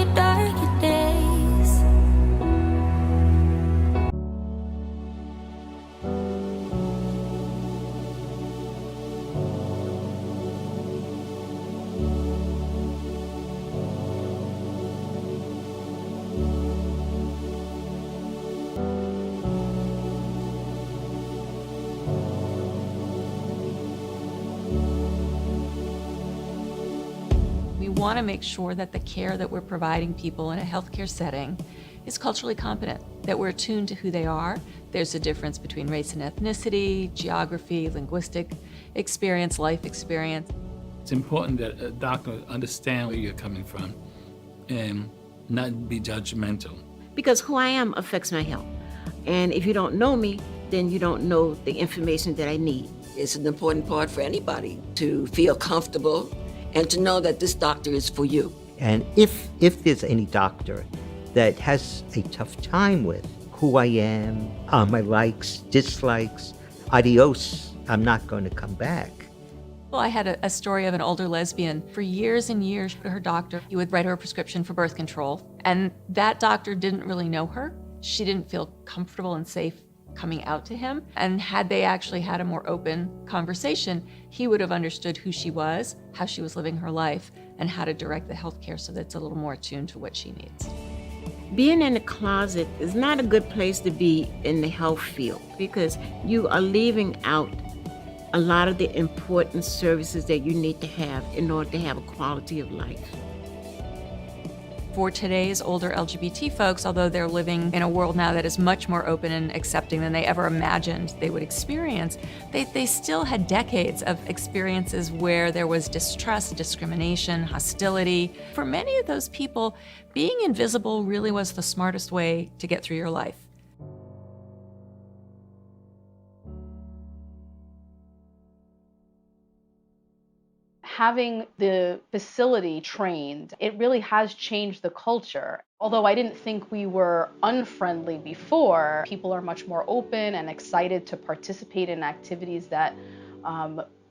your darker days. We want to make sure that the care that we're providing people in a healthcare setting is culturally competent, that we're attuned to who they are. There's a difference between race and ethnicity, geography, linguistic experience, life experience. It's important that a doctor understand where you're coming from and not be judgmental. Because who I am affects my health. And if you don't know me, then you don't know the information that I need. It's an important part for anybody to feel comfortable and to know that this doctor is for you. And if there's any doctor that has a tough time with who I am, my likes, dislikes, adios, I'm not going to come back. Well, I had a story of an older lesbian. For years and years, her doctor, he would write her a prescription for birth control. And that doctor didn't really know her. She didn't feel comfortable and safe coming out to him. And had they actually had a more open conversation, he would have understood who she was, how she was living her life, and how to direct the healthcare so that it's a little more attuned to what she needs. Being in the closet is not a good place to be in the health field because you are leaving out a lot of the important services that you need to have in order to have a quality of life. For today's older LGBT folks, although they're living in a world now that is much more open and accepting than they ever imagined they would experience, they still had decades of experiences where there was distrust, discrimination, hostility. For many of those people, being invisible really was the smartest way to get through your life. Having the facility trained, it really has changed the culture. Although I didn't think we were unfriendly before, people are much more open and excited to participate in activities that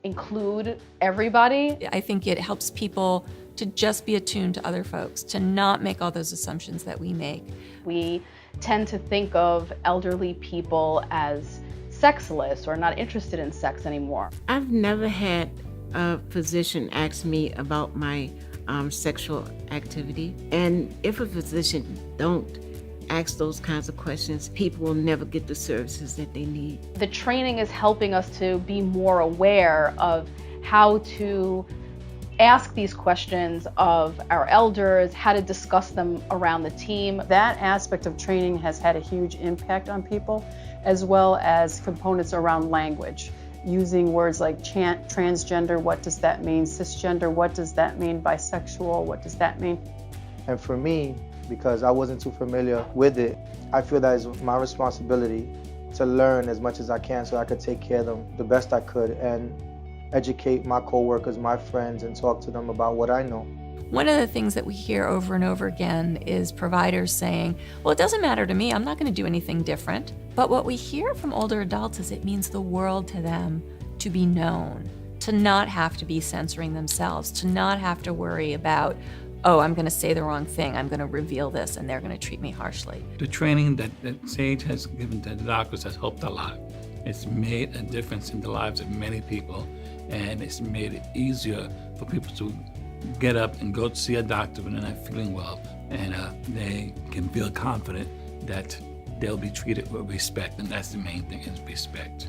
include everybody. I think it helps people to just be attuned to other folks, to not make all those assumptions that we make. We tend to think of elderly people as sexless or not interested in sex anymore. I've never had a physician ask me about my sexual activity. And if a physician don't ask those kinds of questions, people will never get the services that they need. The training is helping us to be more aware of how to ask these questions of our elders, how to discuss them around the team. That aspect of training has had a huge impact on people, as well as components around language. Using words like transgender, what does that mean? Cisgender, what does that mean? Bisexual, what does that mean? And for me, because I wasn't too familiar with it, I feel that it's my responsibility to learn as much as I can so I could take care of them the best I could and educate my coworkers, my friends, and talk to them about what I know. One of the things that we hear over and over again is providers saying, well, it doesn't matter to me, I'm not going to do anything different. But what we hear from older adults is it means the world to them to be known, to not have to be censoring themselves, to not have to worry about, oh, I'm going to say the wrong thing, I'm going to reveal this, and they're going to treat me harshly. The training that Sage has given to the doctors has helped a lot. It's made a difference in the lives of many people, and it's made it easier for people to get up and go to see a doctor when they're not feeling well, and they can feel confident that they'll be treated with respect, and that's the main thing, is respect.